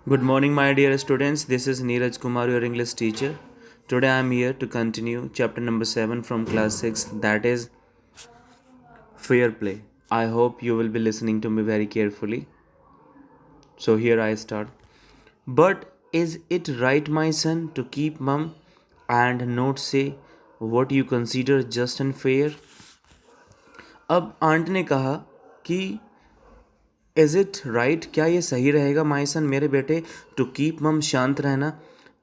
Good morning, my dear students. This is Neeraj Kumar, your English teacher. Today I am here to continue chapter number 7 from class 6, that is fair play. I hope you will be listening to me very carefully. So, here I start. But is it right, my son, to keep mum and not say what you consider just and fair? अब aunt ने कहा कि is it right, क्या ये सही रहेगा माई सन मेरे बेटे, टू कीप मम शांत रहना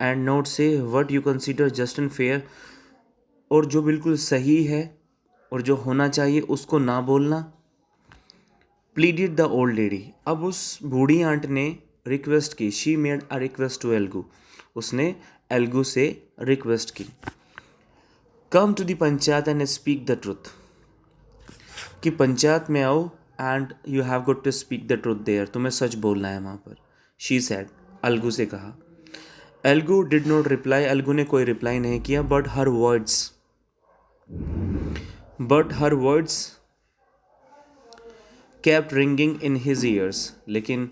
एंड नोट से what you consider just and fair, और जो बिल्कुल सही है और जो होना चाहिए उसको ना बोलना। प्लीडेड द ओल्ड लेडी, अब उस बूढ़ी आंट ने रिक्वेस्ट की। She made a request to Algu, उसने एल्गू से रिक्वेस्ट की। Come to the panchayat and speak the truth, कि पंचायत में आओ and you have got to speak the truth there, तुम्हें सच बोलना है वहाँ पर। शी सैड, अलगू से कहा। Algu did not reply, Algu ने कोई रिप्लाई नहीं किया। But her words kept ringing in his ears, लेकिन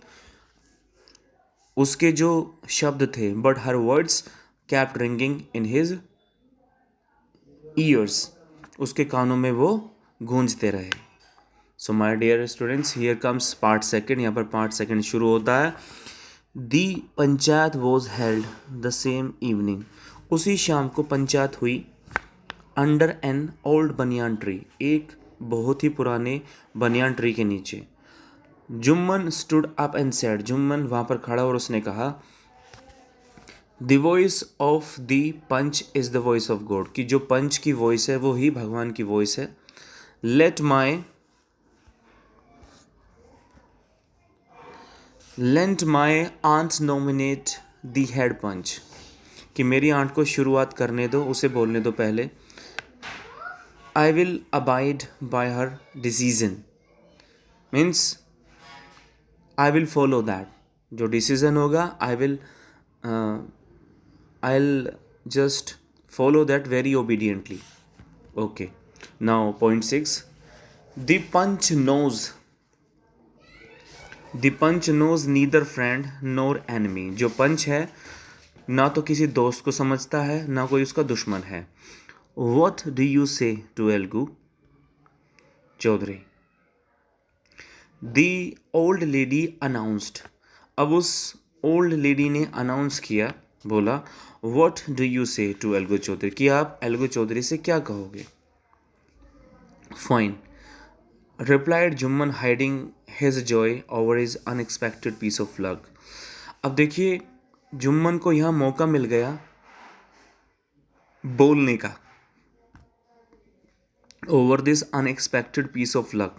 उसके जो शब्द थे, but her words kept ringing in his ears, उसके कानों में वो गूंजते रहे। So my dear students, here comes part second. यहाँ पर पार्ट सेकंड शुरू होता है। The panchayat was held the same evening, उसी शाम को पंचायत हुई। Under an old banyan tree, एक बहुत ही पुराने बनियान ट्री के नीचे। Jumman stood up and said, Jumman वहाँ पर खड़ा और उसने कहा, the voice of the panch is the voice of God, कि जो पंच की वॉइस है वो ही भगवान की वॉइस है। Let my aunt nominate the head panch, कि मेरी आंट को शुरुआत करने दो, उसे बोलने दो पहले। I will abide by her decision, means I will follow that, जो डिसीजन होगा I will just follow that very obediently. Okay, now point 6, the panch knows neither friend nor enemy, जो पंच है ना तो किसी दोस्त को समझता है ना कोई उसका दुश्मन है। What do you say to एल्गू? Chaudhary. The old lady announced, अब उस ओल्ड लेडी ने अनाउंस किया, बोला, What do you say to एल्गू Chaudhary, कि आप एल्गू चौधरी से क्या कहोगे। Fine, replied Jumman, hiding his joy over his unexpected piece of luck। अब देखिए, जुम्मन को यहाँ मौका मिल गया बोलने का, over this unexpected piece of luck,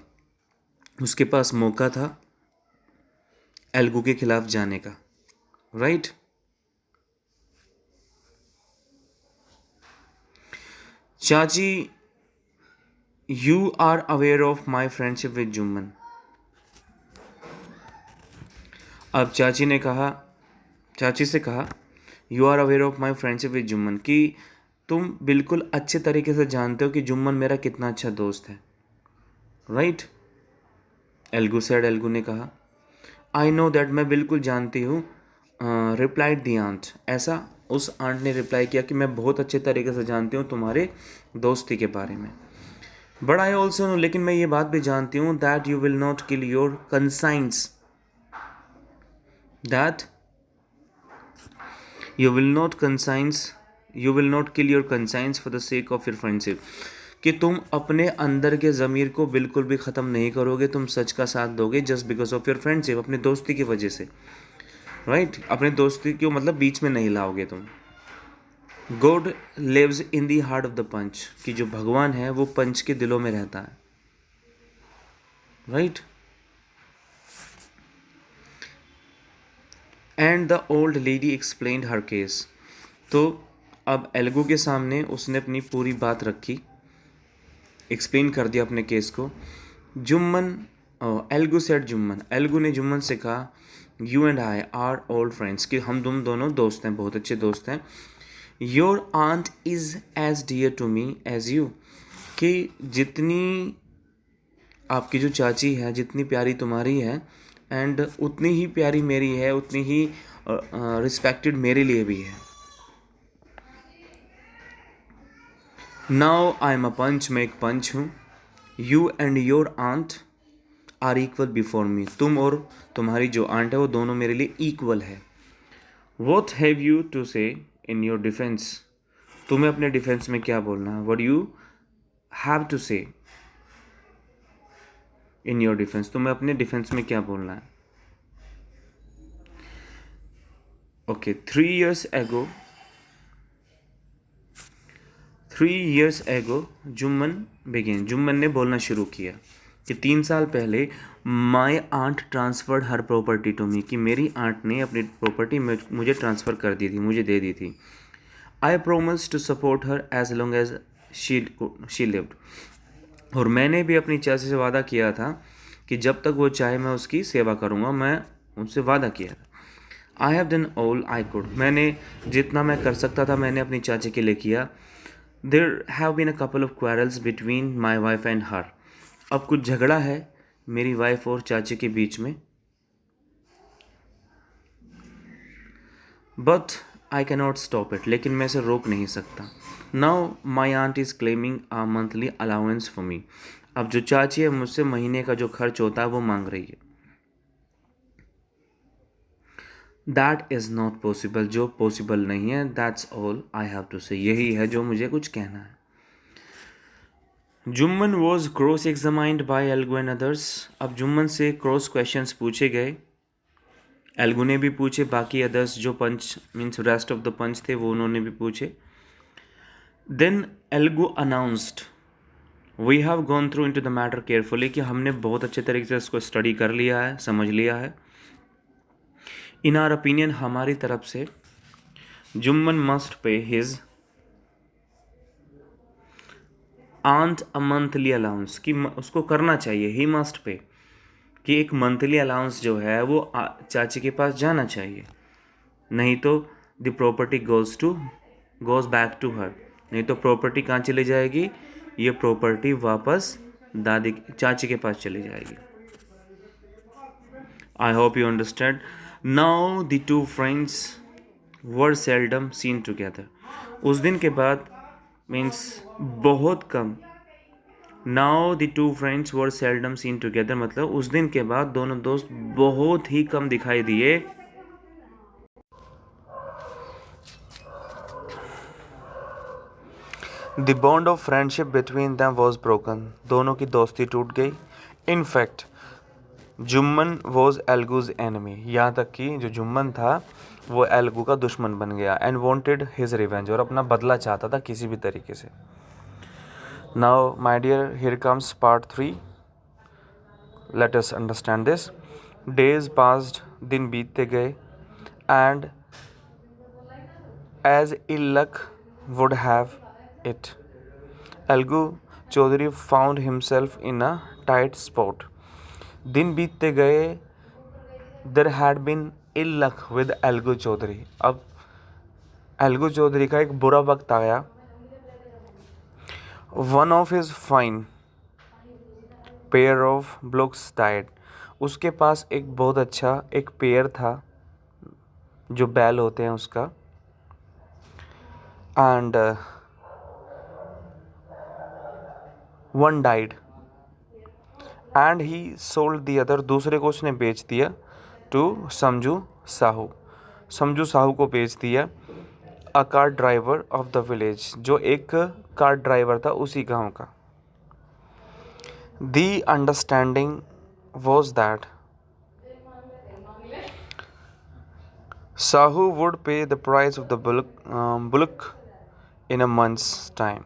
उसके पास मौका था एल्गू के खिलाफ जाने का, राइट। चाची, you are aware of my friendship with Jumman, अब चाची से कहा, you are aware of my friendship with Jumman, कि तुम बिल्कुल अच्छे तरीके से जानते हो कि जुम्मन मेरा कितना अच्छा दोस्त है, राइट। एल्गू ने कहा, आई नो दैट, मैं बिल्कुल जानती हूँ। रिप्लाइड दी आंट, ऐसा उस आंट ने रिप्लाई किया कि मैं बहुत अच्छे तरीके से जानती हूँ तुम्हारे दोस्ती के बारे में। बट आई ऑल्सो नो, लेकिन मैं ये बात भी जानती हूँ, that you will not kill your conscience, that you will not kill your conscience for the sake of your friendship, कि तुम अपने अंदर के ज़मीर को बिल्कुल भी ख़त्म नहीं करोगे, तुम सच का साथ दोगे just because of your friendship, अपनी दोस्ती की वजह से, राइट। अपने दोस्ती को मतलब बीच में नहीं लाओगे तुम। God lives in the heart of the panch, कि जो भगवान है वो पंच के दिलों में रहता है, right. And the old lady explained her case, तो अब एल्गू के सामने उसने अपनी पूरी बात रखी, एक्सप्लेन कर दिया अपने केस को। एल्गू सेड जुम्मन, एल्गू ने जुम्मन से कहा, you and I R old friends, कि हम तुम दोनों दोस्त हैं, बहुत अच्छे दोस्त हैं। Your aunt is as dear to me as you, कि जितनी आपकी जो चाची है जितनी प्यारी तुम्हारी है, एंड उतनी ही प्यारी मेरी है, उतनी ही रिस्पेक्टेड मेरे लिए भी है. नाउ आई एम अ पंच, मैं एक पंच हूँ. You and your aunt are equal before me. तुम और तुम्हारी जो आंट है वो दोनों मेरे लिए इक्वल है. वॉट हैव यू टू से इन योर डिफेंस. तुम्हें अपने डिफेंस में क्या बोलना है. वट यू हैव टू से इन योर डिफेंस. तुम्हें अपने डिफेंस में क्या बोलना है. Okay. 3 years ago Jumman began. Jumman ने बोलना शुरू किया कि 3 साल पहले my aunt transferred her property to me. कि मेरी आंट ने अपनी प्रॉपर्टी मुझे ट्रांसफ़र कर दी थी, मुझे दे दी थी. I promise to support her as long as she lived. और मैंने भी अपनी चाची से वादा किया था कि जब तक वो चाहे मैं उसकी सेवा करूँगा. मैं उनसे वादा किया था. I have done all I could. मैंने जितना मैं कर सकता था मैंने अपनी चाची के लिए किया. There have been a couple of quarrels between my wife and her. अब कुछ झगड़ा है मेरी वाइफ और चाची के बीच में. But I cannot stop it. लेकिन मैं इसे रोक नहीं सकता. Now my aunt is claiming a monthly allowance for me. अब जो चाची है मुझसे महीने का जो खर्च होता है वो मांग रही है. That is not possible. जो पॉसिबल नहीं है. That's all I have to say. यही है जो मुझे कुछ कहना है. Jumman was cross examined by Algu and others. अब जुम्मन से क्रॉस क्वेश्चंस पूछे गए. एल्गो ने भी पूछे, बाकी अदर्स जो पंच means rest of the panch थे वो उन्होंने भी पूछे. Then Algu announced we have gone through into the matter carefully. कि हमने बहुत अच्छे तरीके से इसको स्टडी कर लिया है, समझ लिया है. इन आर ओपिनियन हमारी तरफ से Jumman must pay his aunt a monthly allowance. कि उसको करना चाहिए. ही मस्ट पे कि एक मंथली अलाउंस जो है वो चाची के पास जाना चाहिए. नहीं तो the property goes back to her. नहीं तो प्रॉपर्टी कहाँ चली जाएगी. ये प्रॉपर्टी वापस दादी चाची के पास चली जाएगी. I hope you understand. Now the two friends were seldom seen together. उस दिन के बाद मीन्स बहुत कम. Now the two friends were seldom seen together मतलब उस दिन के बाद दोनों दोस्त बहुत ही कम दिखाई दिए. The bond of friendship between them was broken. दोनों की दोस्ती टूट गई. In fact Jumman was Algu's enemy. यहाँ तक कि जो जुम्मन था वो एल्गू का दुश्मन बन गया. And wanted his revenge. और अपना बदला चाहता था किसी भी तरीके से. Now my dear here comes part 3. Let us understand this. Days passed. दिन बीतते गए. And as ill luck would have it Algu Chaudhary found himself in a tight spot. दिन बीतते गए. There had been ill luck with Algu Chaudhary. अब एल्गू चौधरी का एक बुरा वक्त आया. One of his fine pair of blocks died. उसके पास एक बहुत अच्छा एक पेयर था जो बैल होते हैं उसका. And one died and he sold the other. दूसरे को उसने बेच दिया टू समझू साहू. समझू साहू को बेच दिया. A car driver of the village. जो एक कार ड्राइवर था उसी गांव का. The understanding was that Sahu would pay the price of the bullock in a month's time.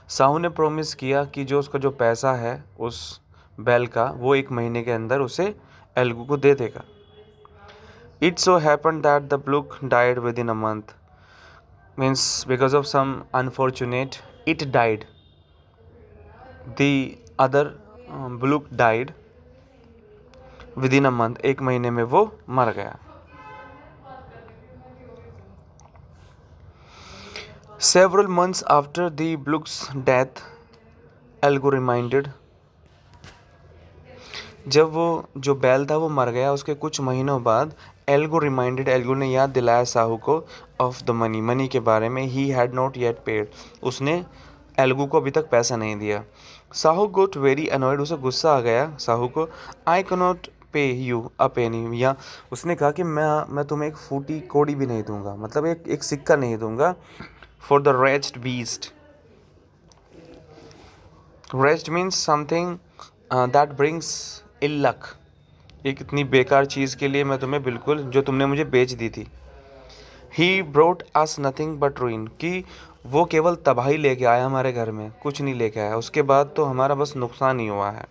Sahu ने प्रोमिस किया कि जो उसका जो पैसा है उस बैल का वो 1 महीने के अंदर उसे एल्गू को दे देगा. It so happened that the bullock died within a month. Means because of some unfortunate it died. The other bullock died within a month. 1 महीने में वो मर गया. Several months after the Blook's death, Algo reminded जब वो जो बैल था वो मर गया, उसके कुछ महीनों बाद एल्गो ने याद दिलाया साहू को ऑफ द मनी के बारे में। He had not yet paid, उसने एल्गो को अभी तक पैसा नहीं दिया। साहू गोट वेरी अनॉयड, उसे गुस्सा आ गया साहू को। आई कैनॉट पे यू अ पेनी, या उसने कहा कि मैं तुम्हें एक फूटी कौड़ी भी नहीं दूंगा, मतलब एक सिक्का नहीं दूंगा। For the rest beast, rest means something that brings ill luck, एक इतनी बेकार चीज़ के लिए मैं तुम्हें बिल्कुल, जो तुमने मुझे बेच दी थी। He brought us nothing but ruin, कि वो केवल तबाही लेके आया हमारे घर में, कुछ नहीं लेके आया, उसके बाद तो हमारा बस नुकसान ही हुआ है।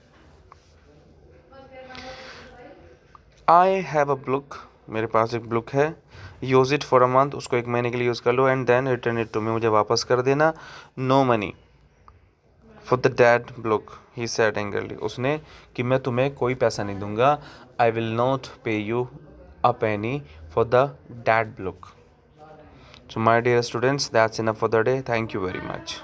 आई हैव अ बुक, मेरे पास एक बुक है। Use it for a month, उसको एक महीने के लिए यूज़ कर लो। And then return it to me, मुझे वापस कर देना। No money for the dead book, he said angrily, उसने कि मैं तुम्हें कोई पैसा नहीं दूंगा। I will not pay you a penny for the dad book. So my dear students, that's enough for the day. Thank you very much.